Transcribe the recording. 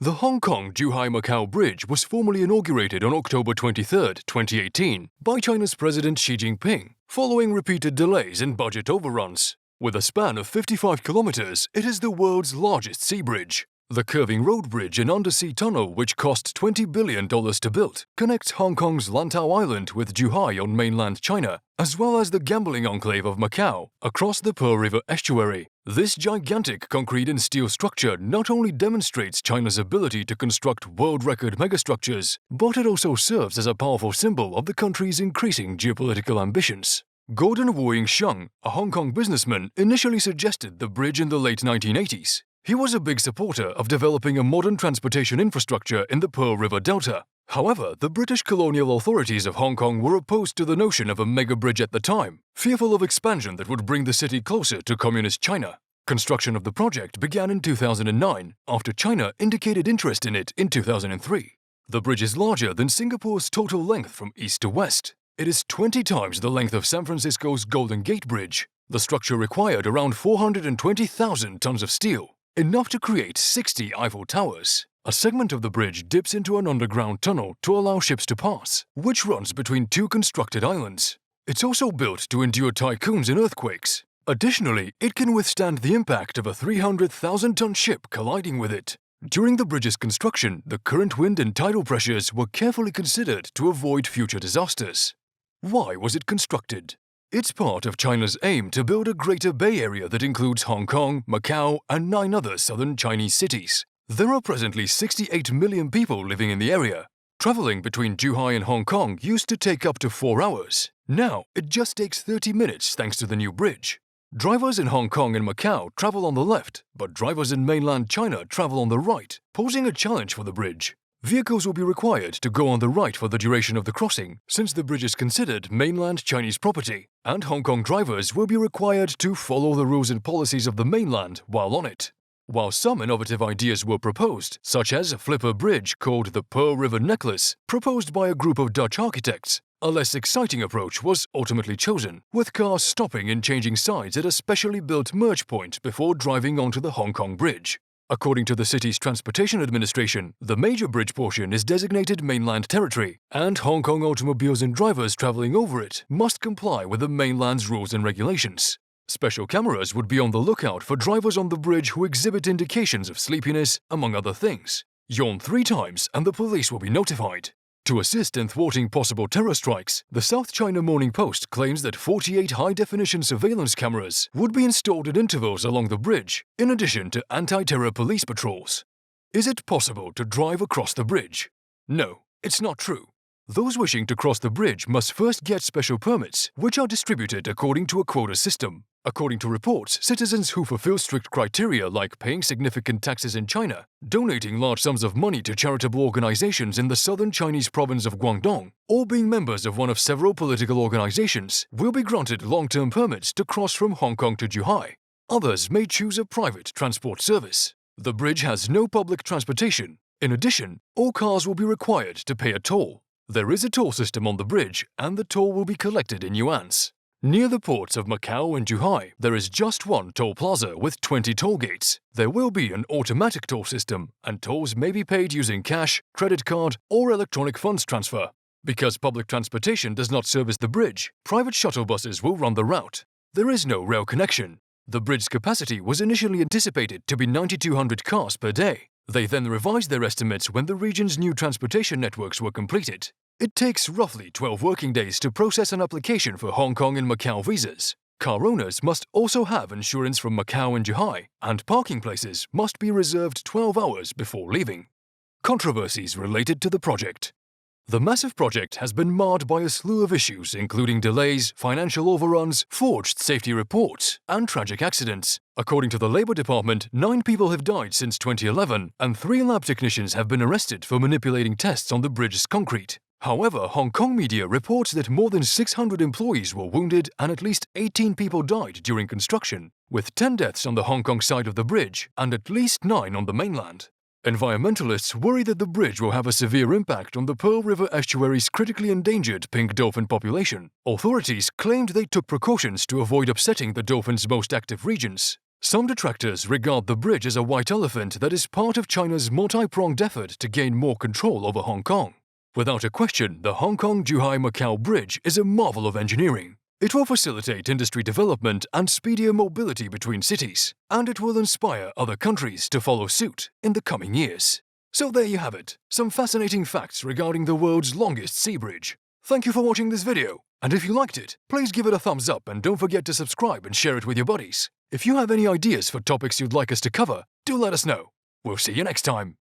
The Hong Kong-Zhuhai-Macau Bridge was formally inaugurated on October 23, 2018 by China's President Xi Jinping, following repeated delays and budget overruns. With a span of 55 kilometers, it is the world's largest sea bridge. The curving road bridge and undersea tunnel, which cost $20 billion to build, connects Hong Kong's Lantau Island with Zhuhai on mainland China, as well as the gambling enclave of Macau across the Pearl River Estuary. This gigantic concrete and steel structure not only demonstrates China's ability to construct world-record megastructures, but it also serves as a powerful symbol of the country's increasing geopolitical ambitions. Gordon Wu-Sheng, a Hong Kong businessman, initially suggested the bridge in the late 1980s. He was a big supporter of developing a modern transportation infrastructure in the Pearl River Delta. However, the British colonial authorities of Hong Kong were opposed to the notion of a mega bridge at the time, fearful of expansion that would bring the city closer to communist China. Construction of the project began in 2009, after China indicated interest in it in 2003. The bridge is larger than Singapore's total length from east to west. It is 20 times the length of San Francisco's Golden Gate Bridge. The structure required around 420,000 tons of steel, enough to create 60 Eiffel Towers. A segment of the bridge dips into an underground tunnel to allow ships to pass, which runs between two constructed islands. It's also built to endure typhoons and earthquakes. Additionally, it can withstand the impact of a 300,000-ton ship colliding with it. During the bridge's construction, the current wind and tidal pressures were carefully considered to avoid future disasters. Why was it constructed? It's part of China's aim to build a Greater Bay Area that includes Hong Kong, Macau, and 9 other southern Chinese cities. There are presently 68 million people living in the area. Traveling between Zhuhai and Hong Kong used to take up to 4 hours. Now, it just takes 30 minutes thanks to the new bridge. Drivers in Hong Kong and Macau travel on the left, but drivers in mainland China travel on the right, posing a challenge for the bridge. Vehicles will be required to go on the right for the duration of the crossing, since the bridge is considered mainland Chinese property, and Hong Kong drivers will be required to follow the rules and policies of the mainland while on it. While some innovative ideas were proposed, such as a flipper bridge called the Pearl River Necklace, proposed by a group of Dutch architects, a less exciting approach was ultimately chosen, with cars stopping and changing sides at a specially built merge point before driving onto the Hong Kong Bridge. According to the city's Transportation Administration, the major bridge portion is designated mainland territory, and Hong Kong automobiles and drivers traveling over it must comply with the mainland's rules and regulations. Special cameras would be on the lookout for drivers on the bridge who exhibit indications of sleepiness, among other things. Yawn 3 times and the police will be notified. To assist in thwarting possible terror strikes, the South China Morning Post claims that 48 high-definition surveillance cameras would be installed at intervals along the bridge, in addition to anti-terror police patrols. Is it possible to drive across the bridge? No, it's not true. Those wishing to cross the bridge must first get special permits, which are distributed according to a quota system. According to reports, citizens who fulfill strict criteria like paying significant taxes in China, donating large sums of money to charitable organizations in the southern Chinese province of Guangdong, or being members of one of several political organizations will be granted long-term permits to cross from Hong Kong to Zhuhai. Others may choose a private transport service. The bridge has no public transportation. In addition, all cars will be required to pay a toll. There is a toll system on the bridge, and the toll will be collected in yuans. Near the ports of Macau and Zhuhai, there is just one toll plaza with 20 toll gates. There will be an automatic toll system, and tolls may be paid using cash, credit card, or electronic funds transfer. Because public transportation does not service the bridge, private shuttle buses will run the route. There is no rail connection. The bridge's capacity was initially anticipated to be 9,200 cars per day. They then revised their estimates when the region's new transportation networks were completed. It takes roughly 12 working days to process an application for Hong Kong and Macau visas. Car owners must also have insurance from Macau and Zhuhai, and parking places must be reserved 12 hours before leaving. Controversies related to the project. The massive project has been marred by a slew of issues, including delays, financial overruns, forged safety reports, and tragic accidents. According to the Labour Department, 9 people have died since 2011, and 3 lab technicians have been arrested for manipulating tests on the bridge's concrete. However, Hong Kong media reports that more than 600 employees were wounded and at least 18 people died during construction, with 10 deaths on the Hong Kong side of the bridge and at least 9 on the mainland. Environmentalists worry that the bridge will have a severe impact on the Pearl River Estuary's critically endangered pink dolphin population. Authorities claimed they took precautions to avoid upsetting the dolphin's most active regions. Some detractors regard the bridge as a white elephant that is part of China's multi-pronged effort to gain more control over Hong Kong. Without a question, the Hong Kong-Zhuhai-Macau bridge is a marvel of engineering. It will facilitate industry development and speedier mobility between cities, and it will inspire other countries to follow suit in the coming years. So there you have it, some fascinating facts regarding the world's longest sea bridge. Thank you for watching this video, and if you liked it, please give it a thumbs up and don't forget to subscribe and share it with your buddies. If you have any ideas for topics you'd like us to cover, do let us know. We'll see you next time.